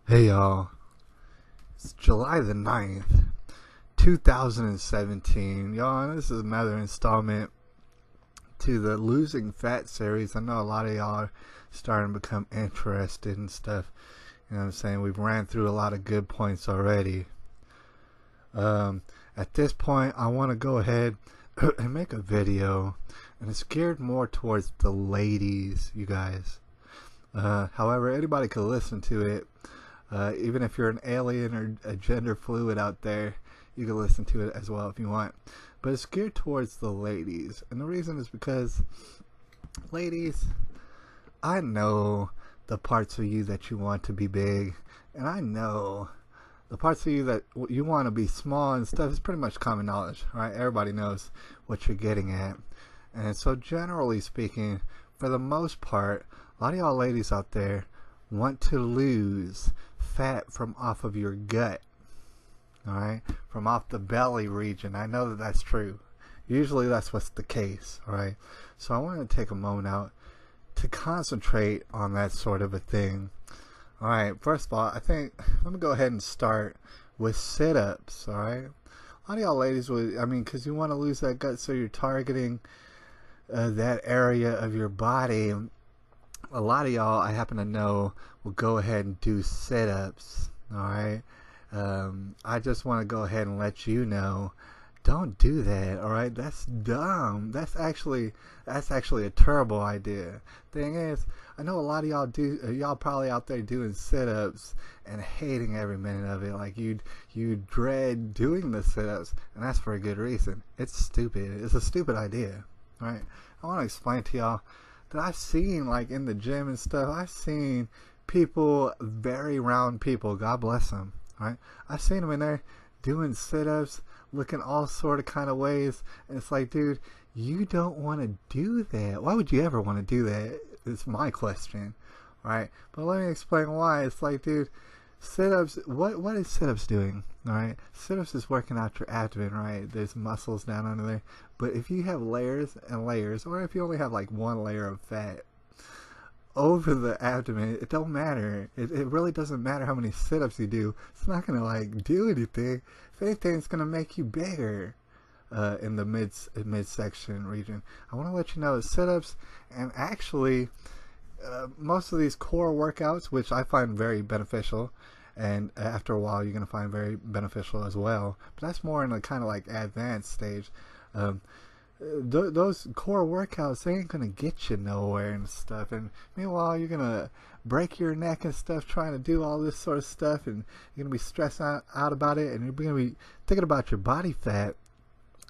Hey y'all, it's July the 9th, 2017. Y'all, this is another installment to the Losing Fat series. I know a lot of y'all are starting to become interested in stuff. You know what I'm saying? We've ran through a lot of good points already. At this point, I want to go ahead and make a video, and it's geared more towards the ladies, you guys. However, anybody could listen to it. Even if you're an alien or a gender fluid out there, you can listen to it as well if you want. But it's geared towards the ladies. And the reason is because, ladies, I know the parts of you that you want to be big. And I know the parts of you that you want to be small and stuff is pretty much common knowledge, right? Everybody knows what you're getting at. And so generally speaking, for the most part, a lot of y'all ladies out there want to lose fat from off of your gut, all right, from off the belly region. I know that that's true. Usually that's what's the case, all right? So I want to take a moment out to concentrate on that sort of a thing. All right, first of all, I think let me go ahead and start with sit-ups, all right? A lot of y'all ladies would, because you want to lose that gut, so you're targeting that area of your body. A lot of y'all, I happen to know, will go ahead and do sit-ups, alright? I just want to go ahead and let you know, don't do that, alright? That's dumb. That's actually a terrible idea. Thing is, I know a lot of y'all probably out there doing sit-ups and hating every minute of it. Like you dread doing the sit-ups, and that's for a good reason. It's stupid. It's a stupid idea, alright? I want to explain to y'all that I've seen, like in the gym and stuff, I've seen people, very round people, God bless them, right? I've seen them in there doing sit-ups, looking all sort of kind of ways, and it's like, dude, you don't want to do that. Why would you ever want to do that? It's my question, right? But let me explain why. It's like, dude, sit-ups, what is sit-ups doing? All right, sit-ups is working out your abdomen, right? There's muscles down under there. But if you have layers and layers, or if you only have like one layer of fat over the abdomen, it don't matter. It really doesn't matter how many sit-ups you do. It's not gonna like do anything. If anything, it's gonna make you bigger in the midsection region. I want to let you know that sit-ups and actually most of these core workouts, which I find very beneficial, and after a while you're going to find very beneficial as well, but that's more in a kind of like advanced stage. Those core workouts, they ain't going to get you nowhere and stuff, and meanwhile you're going to break your neck and stuff trying to do all this sort of stuff, and you're going to be stressed out about it, and you're going to be thinking about your body fat.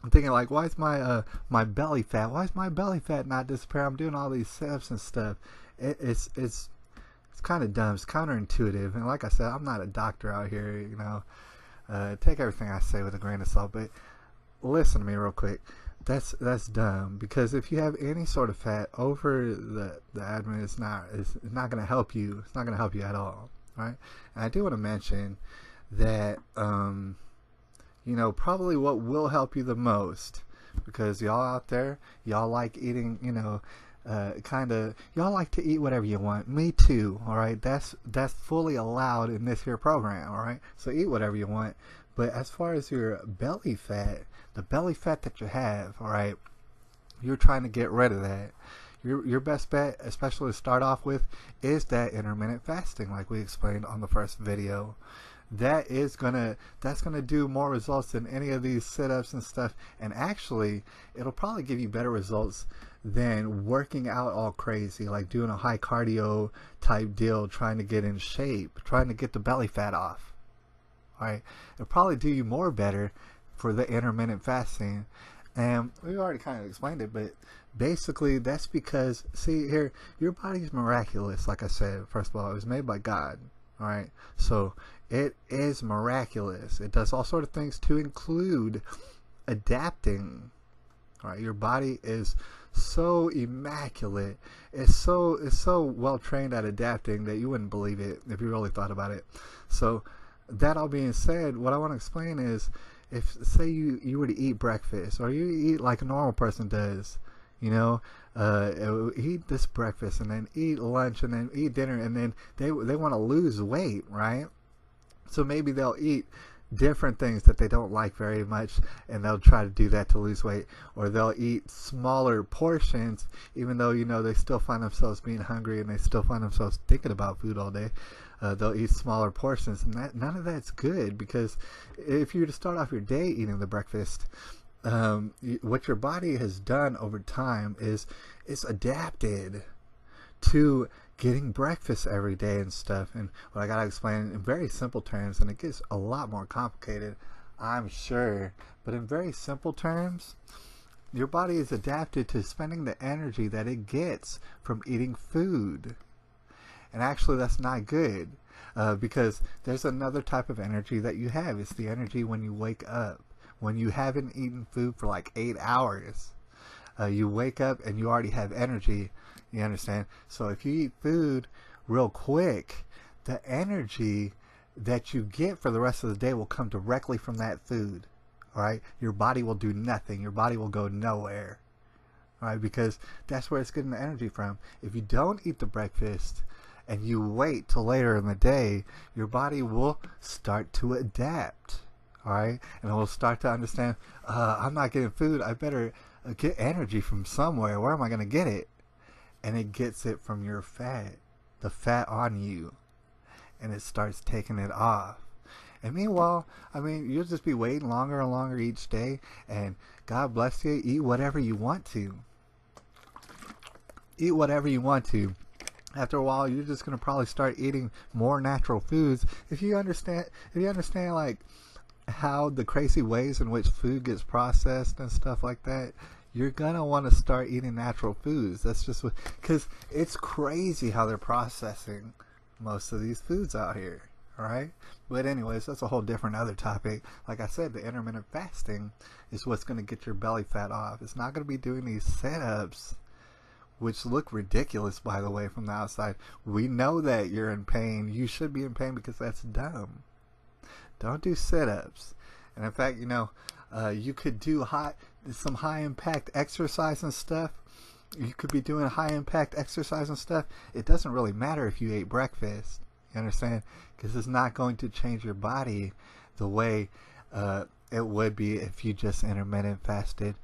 I'm thinking like, why is my belly fat? Why is my belly fat not disappearing? I'm doing all these sit-ups and stuff. It's kind of dumb. It's counterintuitive. And like I said, I'm not a doctor out here. You know, take everything I say with a grain of salt. But listen to me real quick. That's dumb, because if you have any sort of fat over the abdomen, it's not going to help you. It's not going to help you at all, right? And I do want to mention that probably what will help you the most, because y'all out there, y'all like eating, y'all like to eat whatever you want. Me too, all right? That's fully allowed in this here program, all right? So eat whatever you want. But as far as your belly fat, the belly fat that you have, all right, you're trying to get rid of that. Your best bet, especially to start off with, is that intermittent fasting, like we explained on the first video. That's gonna do more results than any of these sit-ups and stuff, and actually it'll probably give you better results than working out all crazy, like doing a high cardio type deal, trying to get in shape, trying to get the belly fat off. All right, it'll probably do you more better for the intermittent fasting. And we already kind of explained it, but basically that's because, see here, your body's miraculous. Like I said, first of all, it was made by God. All right, so it is miraculous. It does all sort of things, to include adapting. All right, your body is so immaculate. It's so well trained at adapting that you wouldn't believe it if you really thought about it. So that all being said, what I want to explain is, if say you were to eat breakfast, or you eat like a normal person does, you know, eat this breakfast and then eat lunch and then eat dinner, and then they want to lose weight, right? So maybe they'll eat different things that they don't like very much, and they'll try to do that to lose weight. Or they'll eat smaller portions, even though, you know, they still find themselves being hungry and they still find themselves thinking about food all day. They'll eat smaller portions, and none of that's good, because if you were to start off your day eating the breakfast, what your body has done over time is it's adapted to getting breakfast every day and stuff. And what I gotta explain in very simple terms, and it gets a lot more complicated, I'm sure, but in very simple terms, your body is adapted to spending the energy that it gets from eating food. And actually that's not good, because there's another type of energy that you have. It's the energy when you wake up, when you haven't eaten food for like 8 hours. You wake up and you already have energy. You understand? So if you eat food real quick, the energy that you get for the rest of the day will come directly from that food. All right? Your body will do nothing. Your body will go nowhere. All right? Because that's where it's getting the energy from. If you don't eat the breakfast and you wait till later in the day, your body will start to adapt. All right? And it will start to understand, I'm not getting food. I better get energy from somewhere. Where am I going to get it? And it gets it from your fat, the fat on you, and it starts taking it off. And meanwhile, I mean, you'll just be waiting longer and longer each day, and God bless you, eat whatever you want to. Eat whatever you want to. After a while, you're just going to probably start eating more natural foods. If you understand like how the crazy ways in which food gets processed and stuff like that, you're gonna want to start eating natural foods. That's just what, because it's crazy how they're processing most of these foods out here. All right, but anyways, that's a whole different other topic. Like I said, the intermittent fasting is what's going to get your belly fat off. It's not going to be doing these sit-ups, which look ridiculous, by the way, from the outside. We know that you're in pain. You should be in pain, because that's dumb. Don't do sit-ups. And in fact, you know, you could do some high impact exercise and stuff. You could be doing high impact exercise and stuff. It doesn't really matter if you ate breakfast. You understand? Because it's not going to change your body the way it would be if you just intermittent fasted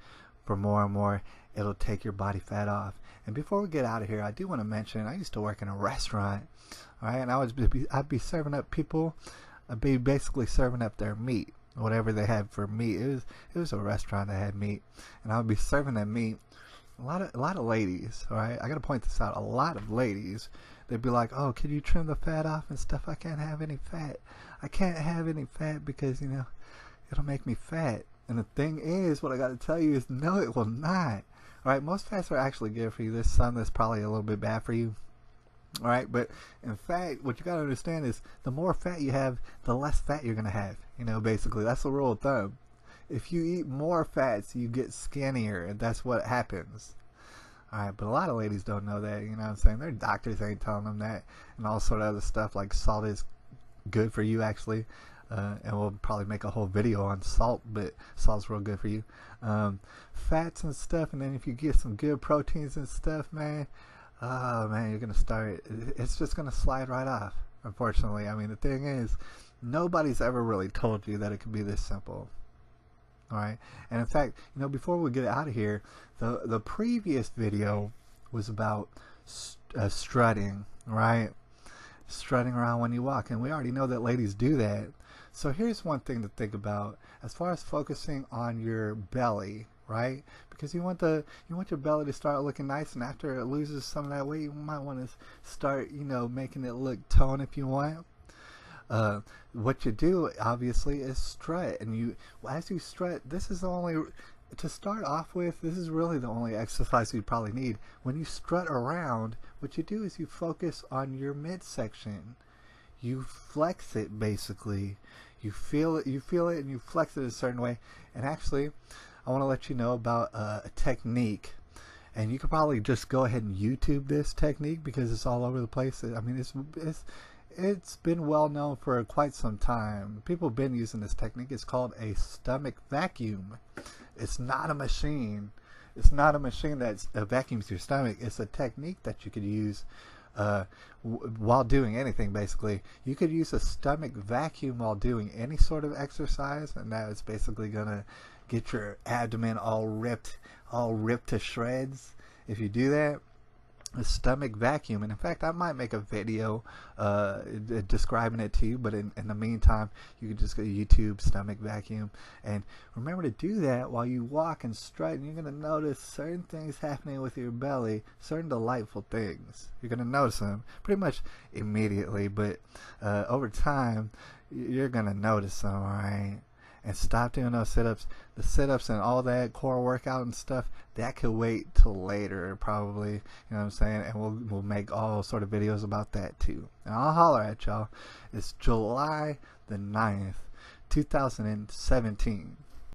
for more and more. It'll take your body fat off. And before we get out of here, I do want to mention, I used to work in a restaurant, all right, and I'd be serving up people. I'd be basically serving up their meat, whatever they had for meat. It was a restaurant that had meat, and I would be serving that meat. A lot of ladies, all right, I gotta point this out. A lot of ladies, they'd be like, "Oh, can you trim the fat off and stuff? I can't have any fat. I can't have any fat because, you know, it'll make me fat." And the thing is, what I gotta tell you is, no, it will not. All right, most fats are actually good for you. There's some that's probably a little bit bad for you. All right, but in fact, what you got to understand is the more fat you have, the less fat you're going to have. You know, basically, that's the rule of thumb. If you eat more fats, you get skinnier, and that's what happens. All right, but a lot of ladies don't know that, you know what I'm saying? Their doctors ain't telling them that, and all sort of other stuff, like salt is good for you, actually. And we'll probably make a whole video on salt, but salt's real good for you. Fats and stuff, and then if you get some good proteins and stuff, man, oh man, you're gonna start, it's just gonna slide right off, unfortunately. I mean, the thing is, nobody's ever really told you that it could be this simple. All right, and in fact, you know, before we get out of here, the previous video was about strutting, right? Strutting around when you walk, and we already know that ladies do that. So here's one thing to think about as far as focusing on your belly, right? Because you want your belly to start looking nice, and after it loses some of that weight, you might want to start, you know, making it look toned if you want. What you do, obviously, is strut, and as you strut, this is the only, to start off with, this is really the only exercise you probably need. When you strut around, what you do is you focus on your midsection. You flex it, basically. You feel it, and you flex it a certain way. And actually, I want to let you know about a technique, and you could probably just go ahead and YouTube this technique because it's all over the place. I mean, it's been well known for quite some time. People have been using this technique. It's called a stomach vacuum. It's not a machine. It's not a machine that vacuums your stomach. It's a technique that you could use while doing anything. Basically, you could use a stomach vacuum while doing any sort of exercise, and that is basically gonna get your abdomen all ripped to shreds. If you do that, a stomach vacuum. And in fact, I might make a video describing it to you, but in the meantime, you can just go to YouTube stomach vacuum, and remember to do that while you walk and strut, and you're going to notice certain things happening with your belly, certain delightful things. You're going to notice them pretty much immediately, but over time you're going to notice them. Alright, and stop doing those sit-ups. The sit-ups and all that core workout and stuff, that could wait till later probably, you know what I'm saying, and we'll make all sort of videos about that too. And I'll holler at y'all. It's July the 9th 2017.